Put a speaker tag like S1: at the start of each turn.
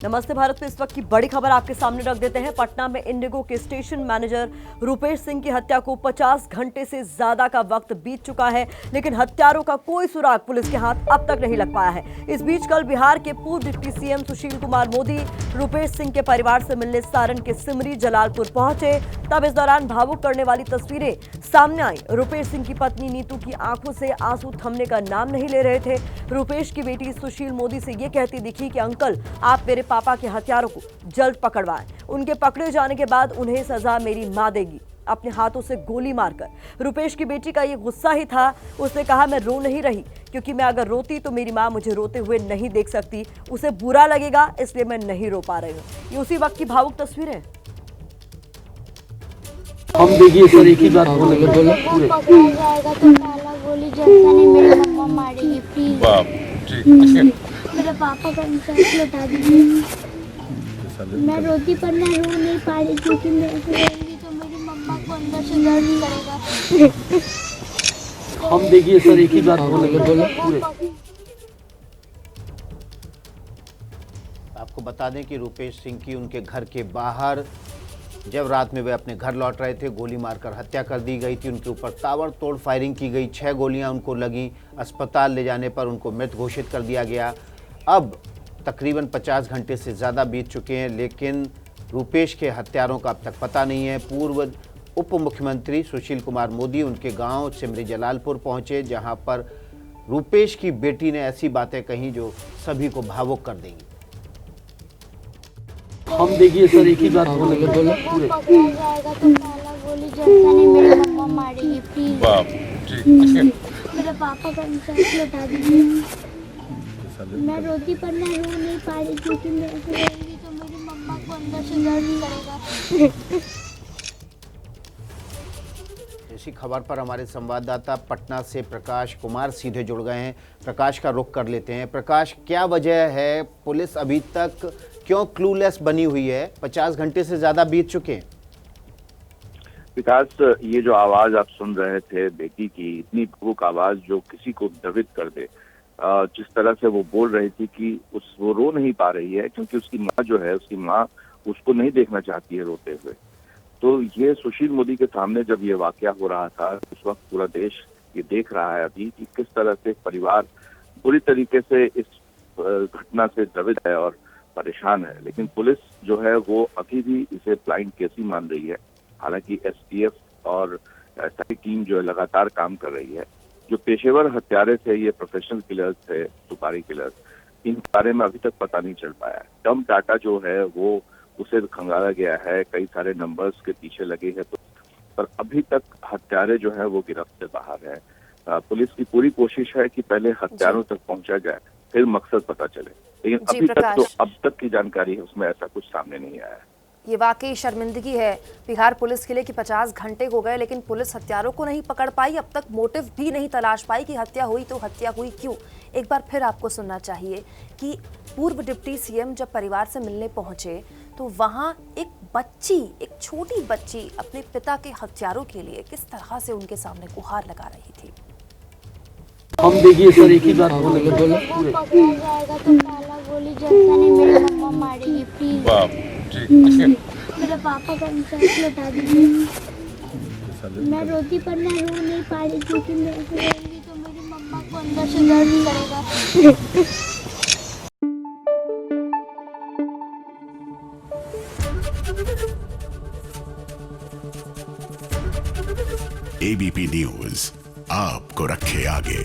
S1: नमस्ते भारत में इस वक्त की बड़ी खबर आपके सामने रख देते हैं। पटना में इंडिगो के स्टेशन मैनेजर रूपेश सिंह की हत्या को 50 घंटे से ज्यादा का वक्त बीत चुका है, लेकिन हत्यारों का कोई सुराग पुलिस के हाथ अब तक नहीं लग पाया है। इस बीच कल बिहार के पूर्व डिप्टी सीएम सुशील कुमार मोदी रूपेश सिंह के परिवार से मिलने सारण के सिमरी जलालपुर पहुंचे। तब इस दौरान भावुक करने वाली तस्वीरें सामने आई। रूपेश सिंह की पत्नी नीतू की आंखों से आंसू थमने का नाम नहीं ले रहे थे। रूपेश की बेटी सुशील मोदी से ये कहती दिखी कि अंकल, आप मेरे पापा के हत्यारों को जल्द पकड़वाएं। उनके पकड़े जाने के बाद उन्हें सजा मेरी मां देगी, अपने हाथों से गोली मारकर। रूपेश की बेटी का ये गुस्सा ही था। उसने कहा, मैं रो नहीं रही क्योंकि मैं अगर रोती तो मेरी मां मुझे रोते हुए नहीं देख सकती, उसे बुरा लगेगा, इसलिए मैं नहीं रो पा रही हूँ। ये उसी वक्त की भावुक तस्वीरें।
S2: हम देखिए सर, एक ही बात बोलेंगे, बोले पूरे
S3: पकड़ा जाएगा तो काला गोली जैसा नहीं, मेरी मम्मा मारेगी प्लीज। मेरे पापा का इंसाफ लौटा दीजिए। मैं रोती पर मैं रो नहीं पा रही क्योंकि मैं रोऊंगी तो मेरी मम्मा को अंदर से दर्द करेगा।
S2: हम देखिए सर, एक ही बात बोलेंगे, बोले पूरे।
S4: आपको बता दें कि रूपेश सिंह की उनके घर के बाहर जब रात में वे अपने घर लौट रहे थे, गोली मारकर हत्या कर दी गई थी। उनके ऊपर ताबड़तोड़ फायरिंग की गई, 6 गोलियां उनको लगी। अस्पताल ले जाने पर उनको मृत घोषित कर दिया गया। अब तकरीबन 50 घंटे से ज़्यादा बीत चुके हैं, लेकिन रूपेश के हत्यारों का अब तक पता नहीं है। पूर्व उप मुख्यमंत्री सुशील कुमार मोदी उनके गांव सिमरी जलालपुर पहुंचे, जहां पर रूपेश की बेटी ने ऐसी बातें कही जो सभी को भावुक कर देंगी।
S2: हम देखिए सर, एक ही बात बोलेंगे, बोले पूरे।
S3: पकड़ा जाएगा तो काला गोली जैसा नहीं, मेरी मम्मा मारेगी प्लीज। मेरे पापा का इंसाफ लौटा दीजिए। मैं रोती पर मैं रो नहीं पा रही क्योंकि मैं रोऊंगी तो मेरी मम्मा को अंदर से दर्द करेगा।
S4: इसी खबर पर हमारे संवाददाता पटना से प्रकाश कुमार सीधे जुड़ गए हैं। प्रकाश का रुख कर लेते हैं। प्रकाश, क्या वजह है, पुलिस अभी तक क्यों क्लूलेस बनी हुई है? 50 घंटे से ज्यादा बीत चुके हैं।
S5: विकास, ये जो आवाज आप सुन रहे थे बेटी की, इतनी भावुक आवाज जो किसी को द्रवित कर दे, जिस तरह से वो बोल रही थी कि वो रो नहीं पा रही है क्योंकि उसकी माँ जो है, उसकी माँ उसको नहीं देखना चाहती है रोते हुए। तो ये सुशील मोदी के सामने जब ये वाकया हो रहा था, उस वक्त पूरा देश ये देख रहा है अभी कि किस तरह से परिवार पूरी तरीके से इस घटना से द्रवित है और परेशान है। लेकिन पुलिस जो है वो अभी भी इसे ब्लाइंड केस ही मान रही है। हालांकि एसटीएफ और एसआई टीम जो है लगातार काम कर रही है। जो पेशेवर हत्यारे थे, ये प्रोफेशनल किलर्स थे, सुपारी किलर्स, इन बारे में अभी तक पता नहीं चल पाया। डम डाटा जो है वो उसे खंगाला गया है, कई सारे नंबर्स के पीछे लगे हैं, तो पर अभी तक हत्यारे जो है वो गिरफ्त से बाहर है। पुलिस की पूरी कोशिश है कि पहले हत्यारों तक पहुंचा जाए, फिर मकसद पता चले, लेकिन अभी तक तो अब तक की जानकारी है उसमें ऐसा कुछ सामने नहीं आया है।
S6: ये वाकई शर्मिंदगी है बिहार पुलिस के लिए कि 50 घंटे हो गए लेकिन पुलिस हत्यारों को नहीं पकड़ पाई, अब तक मोटिव भी नहीं तलाश पाई कि हत्या हुई तो हत्या हुई क्यों। एक बार फिर आपको सुनना चाहिए कि पूर्व डिप्टी सीएम जब परिवार से मिलने पहुंचे तो वहां एक छोटी बच्ची अपने पिता के हत्यारों के लिए किस तरह से उनके सामने गुहार लगा रही थी।
S2: हम देखिए सर, एक ही बात बोलेंगे, बोले पूरे।
S3: पकड़ा जाएगा तो काला गोली जैसा नहीं, मेरी मम्मा मारेगी प्लीज। मेरे पापा का इंसाफ लौटा दीजिए। मैं रोती पर मैं रो नहीं पा रही क्योंकि मैं रोऊंगी तो मेरी मम्मा को अंदर से दर्द करेगा।
S7: एबीपी न्यूज आपको रखे आगे।